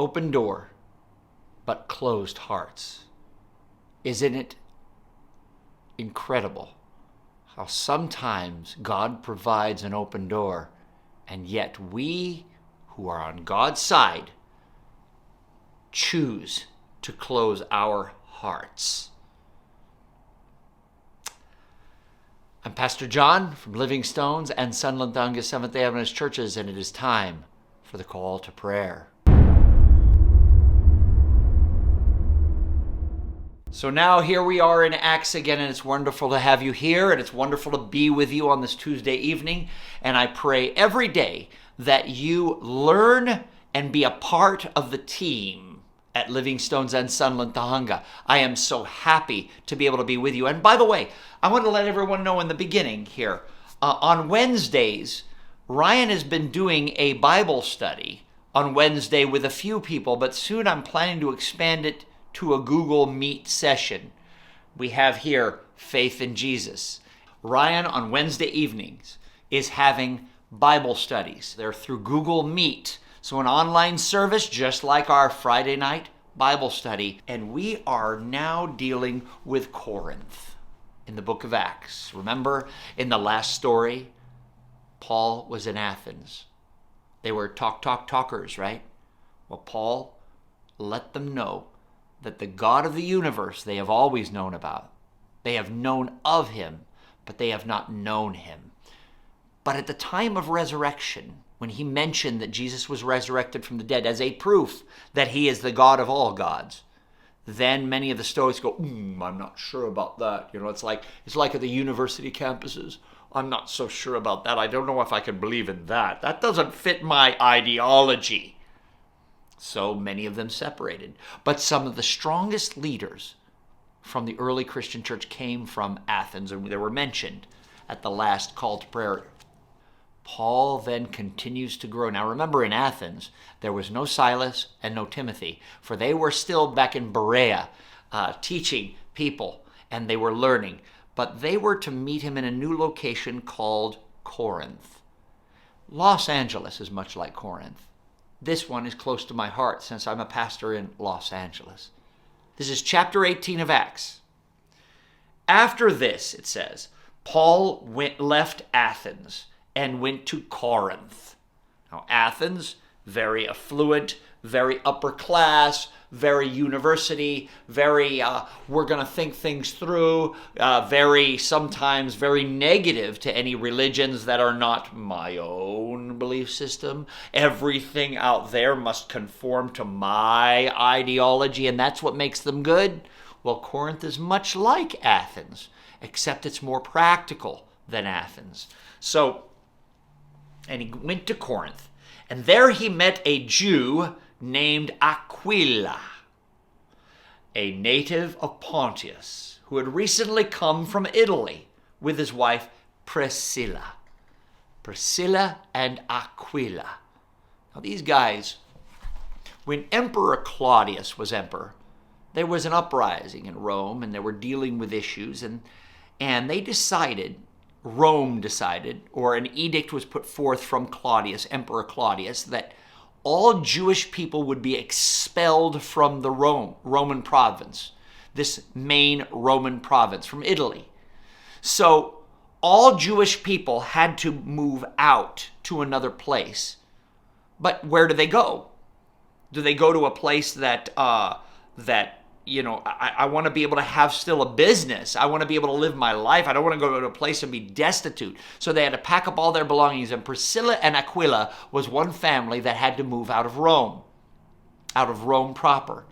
open door, but closed hearts. Isn't it incredible how sometimes God provides an open door, and yet we who are on God's side choose to close our hearts? I'm Pastor John from Living Stones and Sunland, Tujunga Seventh-day Adventist Churches, and it is time for the call to prayer. So now here we are in Acts again, and it's wonderful to have you here, and it's wonderful to be with you on this Tuesday evening. And I pray every day that you learn and be a part of the team at Living Stones and Sunland, Tujunga. I am so happy to be able to be with you. And by the way, I want to let everyone know in the beginning here, on Wednesdays, Ryan has been doing a Bible study on Wednesday with a few people, but soon I'm planning to expand it to a Google Meet session. We have here Faith in Jesus. Ryan on Wednesday evenings is having Bible studies. They're through Google Meet. So an online service just like our Friday night Bible study. And we are now dealing with Corinth in the book of Acts. Remember in the last story, Paul was in Athens. They were talkers, right? Well, Paul let them know that the God of the universe they have always known about. They have known of him, but they have not known him. But at the time of resurrection, when he mentioned that Jesus was resurrected from the dead as a proof that he is the God of all gods, then many of the Stoics go, I'm not sure about that. You know, it's like at the university campuses. I'm not so sure about that. I don't know if I can believe in that. That doesn't fit my ideology. So many of them separated. But some of the strongest leaders from the early Christian church came from Athens, and they were mentioned at the last call to prayer. Paul then continues to grow. Now remember, in Athens, there was no Silas and no Timothy, for they were still back in Berea teaching people, and they were learning. But they were to meet him in a new location called Corinth. Los Angeles is much like Corinth. This one is close to my heart since I'm a pastor in Los Angeles. This is chapter 18 of Acts. After this, it says, Paul left Athens and went to Corinth. Now, Athens, very affluent, very upper class, very university, very we're going to think things through, sometimes very negative to any religions that are not my own belief system. Everything out there must conform to my ideology, and that's what makes them good. Well, Corinth is much like Athens, except it's more practical than Athens. And he went to Corinth, and there he met a Jew named Aquila, a native of Pontus, who had recently come from Italy with his wife Priscilla. Priscilla and Aquila. Now these guys, when Emperor Claudius was emperor, there was an uprising in Rome, and they were dealing with issues, and Rome decided, or an edict was put forth from Claudius, Emperor Claudius, that all Jewish people would be expelled from the Roman province, this main Roman province from Italy. So all Jewish people had to move out to another place. But where do they go? Do they go to a place that I want to be able to have still a business. I want to be able to live my life. I don't want to go to a place and be destitute. So they had to pack up all their belongings. And Priscilla and Aquila was one family that had to move out of Rome proper.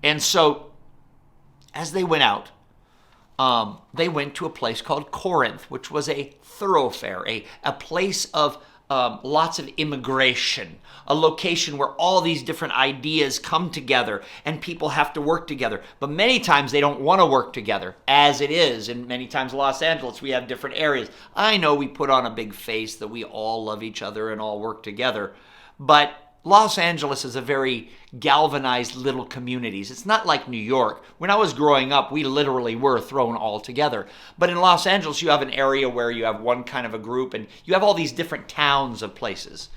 And so as they went out, they went to a place called Corinth, which was a thoroughfare, a place of lots of immigration, a location where all these different ideas come together and people have to work together. But many times they don't want to work together, as it is. And many times Los Angeles, we have different areas. I know we put on a big face that we all love each other and all work together, but Los Angeles is a very galvanized little communities. It's not like New York. When I was growing up, we literally were thrown all together. But in Los Angeles, you have an area where you have one kind of a group, and you have all these different towns of places.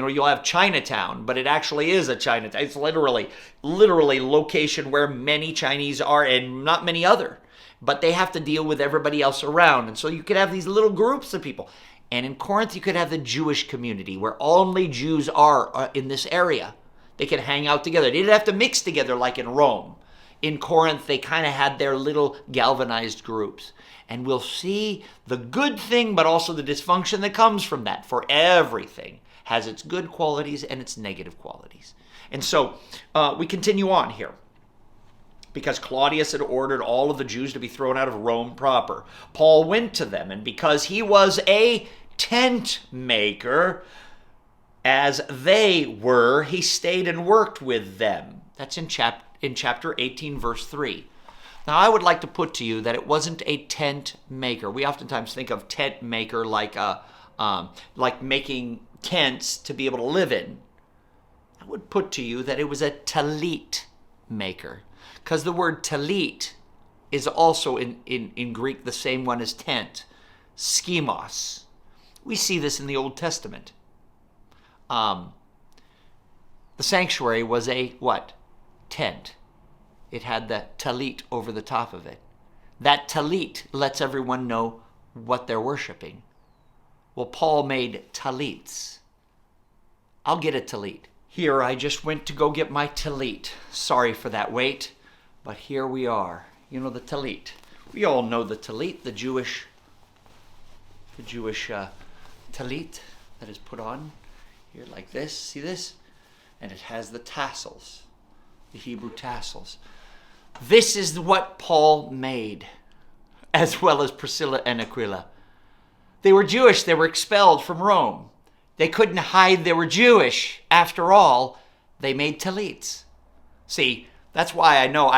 You'll have Chinatown, but it actually is a Chinatown. It's literally location where many Chinese are and not many other. But they have to deal with everybody else around. And so you could have these little groups of people. And in Corinth, you could have the Jewish community where only Jews are in this area. They could hang out together. They didn't have to mix together like in Rome. In Corinth, they kind of had their little galvanized groups. And we'll see the good thing, but also the dysfunction that comes from that. For everything has its good qualities and its negative qualities. And so we continue on here. Because Claudius had ordered all of the Jews to be thrown out of Rome proper, Paul went to them, and because he was a tent maker, as they were, he stayed and worked with them. That's in chapter 18, verse 3. Now, I would like to put to you that it wasn't a tent maker. We oftentimes think of tent maker like making tents to be able to live in. I would put to you that it was a talit maker, because the word talit is also in Greek the same one as tent, schemos. We see this in the Old Testament. The sanctuary was a what? Tent. It had the talit over the top of it. That talit lets everyone know what they're worshiping. Well, Paul made talits. I'll get a talit. Here, I just went to go get my talit. Sorry for that wait, but here we are. The talit. We all know the talit, the Jewish talit that is put on here like this. See this? And it has the tassels, the Hebrew tassels. This is what Paul made, as well as Priscilla and Aquila. They were Jewish. They were expelled from Rome. They couldn't hide they were Jewish. After all, they made talits. See, that's why I know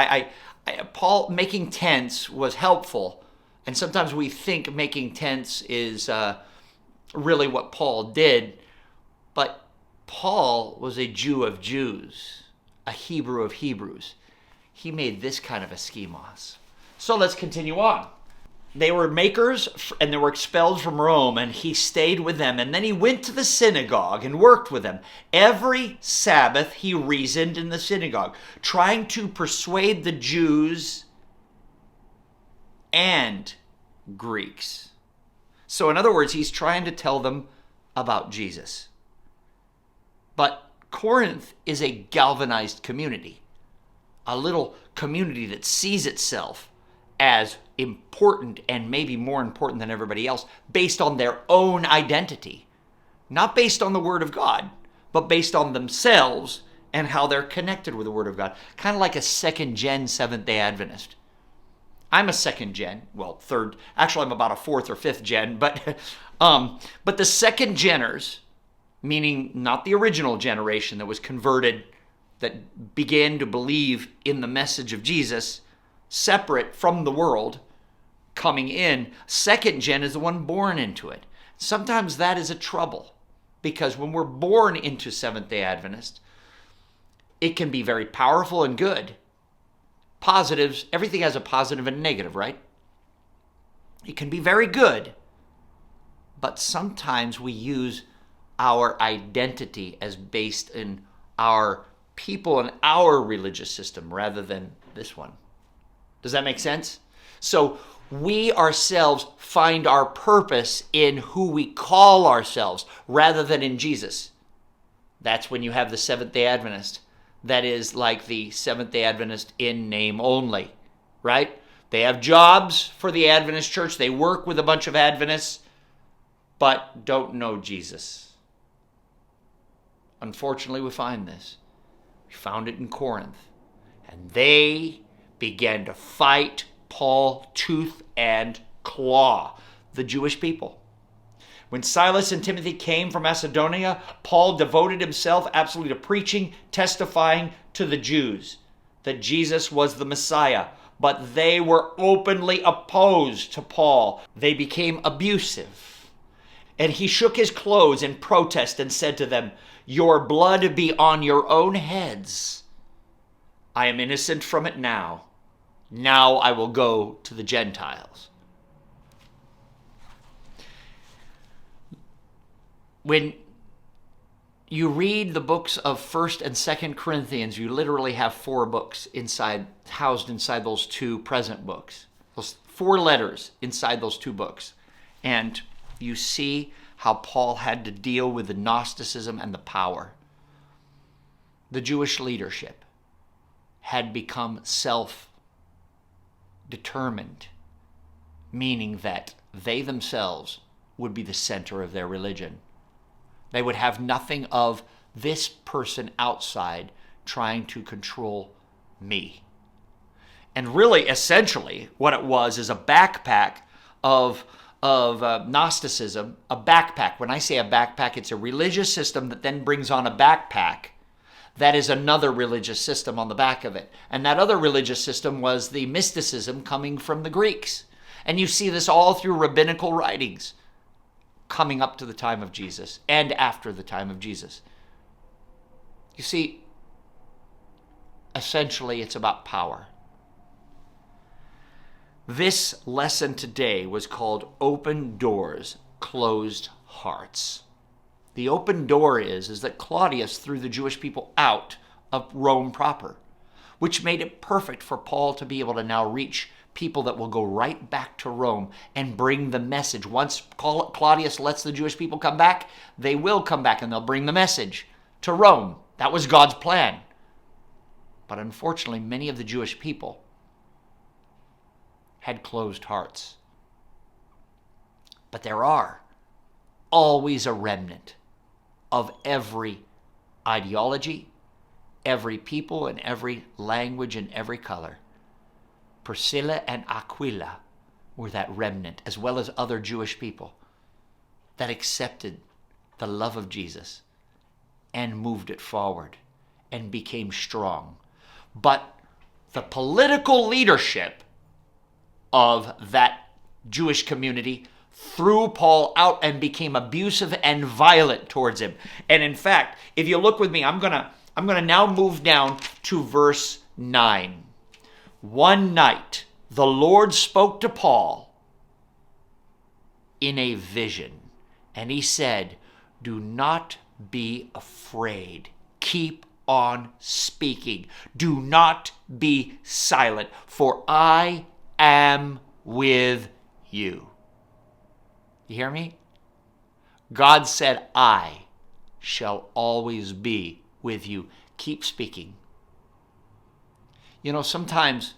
Paul making tents was helpful. And sometimes we think making tents is really what Paul did. But Paul was a Jew of Jews, a Hebrew of Hebrews. He made this kind of a schemos. So let's continue on. They were makers and they were expelled from Rome, and he stayed with them. And then he went to the synagogue and worked with them. Every Sabbath he reasoned in the synagogue, trying to persuade the Jews and Greeks. So in other words, he's trying to tell them about Jesus. But Corinth is a galvanized community, a little community that sees itself as important and maybe more important than everybody else based on their own identity. Not based on the Word of God, but based on themselves and how they're connected with the Word of God. Kind of like a second-gen Seventh-day Adventist. I'm a second-gen, third. Actually, I'm about a fourth or fifth-gen, but the second-geners, meaning not the original generation that was converted, that began to believe in the message of Jesus, separate from the world, coming in. Second gen is the one born into it. Sometimes that is a trouble, because when we're born into Seventh-day Adventist, it can be very powerful and good. Positives, everything has a positive and negative, right? It can be very good, but sometimes we use our identity as based in our people and our religious system rather than this one. Does that make sense? So we ourselves find our purpose in who we call ourselves rather than in Jesus. That's when you have the Seventh-day Adventist. That is like the Seventh-day Adventist in name only, right? They have jobs for the Adventist church. They work with a bunch of Adventists, but don't know Jesus. Unfortunately, we find this. We found it in Corinth. And they began to fight Paul tooth and claw, the Jewish people. When Silas and Timothy came from Macedonia, Paul devoted himself absolutely to preaching, testifying to the Jews that Jesus was the Messiah. But they were openly opposed to Paul. They became abusive. And he shook his clothes in protest and said to them, "Your blood be on your own heads. I am innocent from it now. Now I will go to the Gentiles." When you read the books of 1st and 2nd Corinthians, you literally have 4 books housed inside those 2 present books. Those 4 letters inside those 2 books. And you see how Paul had to deal with the Gnosticism and the power. The Jewish leadership had become self-determined, meaning that they themselves would be the center of their religion. They would have nothing of this person outside trying to control me. And really, essentially, what it was is a backpack of Gnosticism, a backpack. When I say a backpack, it's a religious system that then brings on a backpack that is another religious system on the back of it. And that other religious system was the mysticism coming from the Greeks. And you see this all through rabbinical writings coming up to the time of Jesus and after the time of Jesus. You see, essentially it's about power. This lesson today was called Open Doors, Closed Hearts. The open door is that Claudius threw the Jewish people out of Rome proper, which made it perfect for Paul to be able to now reach people that will go right back to Rome and bring the message. Once Claudius lets the Jewish people come back, they will come back and they'll bring the message to Rome. That was God's plan. But unfortunately, many of the Jewish people had closed hearts. But there are always a remnant of every ideology, every people, and every language and every color. Priscilla and Aquila were that remnant, as well as other Jewish people that accepted the love of Jesus and moved it forward and became strong. But the political leadership of that Jewish community threw Paul out and became abusive and violent towards him. And in fact, if you look with me, I'm gonna now move down to verse 9. One night, the Lord spoke to Paul in a vision, and he said, "Do not be afraid. Keep on speaking. Do not be silent, for I am with you." You hear me? God said, "I shall always be with you." Keep speaking. You know, sometimes,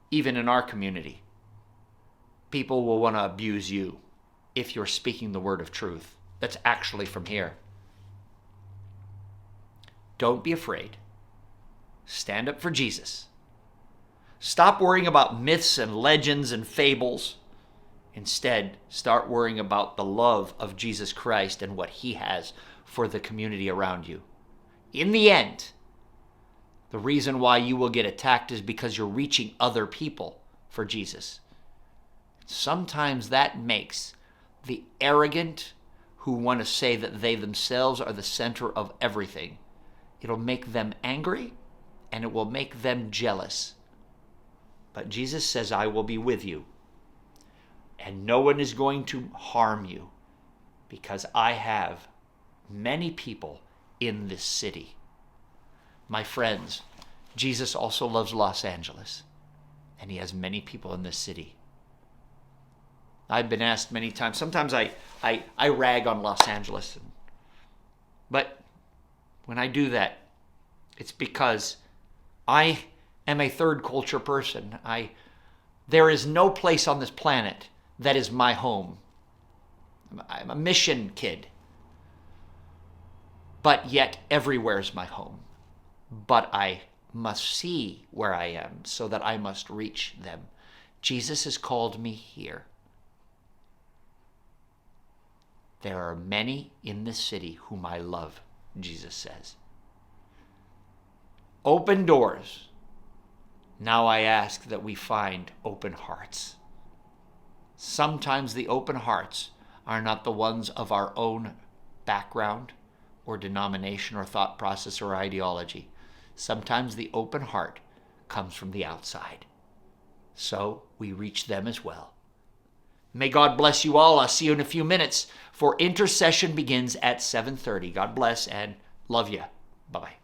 even in our community, people will want to abuse you if you're speaking the word of truth that's actually from here. Don't be afraid. Stand up for Jesus. Stop worrying about myths and legends and fables. Instead, start worrying about the love of Jesus Christ and what he has for the community around you. In the end, the reason why you will get attacked is because you're reaching other people for Jesus. Sometimes that makes the arrogant who want to say that they themselves are the center of everything. It'll make them angry and it will make them jealous. But Jesus says, "I will be with you. And no one is going to harm you because I have many people in this city." My friends, Jesus also loves Los Angeles, and he has many people in this city. I've been asked many times, sometimes I rag on Los Angeles, but when I do that, it's because I am a third culture person. There is no place on this planet that is my home. I'm a mission kid, but yet everywhere is my home. But I must see where I am so that I must reach them. Jesus has called me here. There are many in this city whom I love, Jesus says. Open doors. Now I ask that we find open hearts. Sometimes the open hearts are not the ones of our own background or denomination or thought process or ideology. Sometimes the open heart comes from the outside. So we reach them as well. May God bless you all. I'll see you in a few minutes for intercession begins at 7:30. God bless and love you. Bye-bye.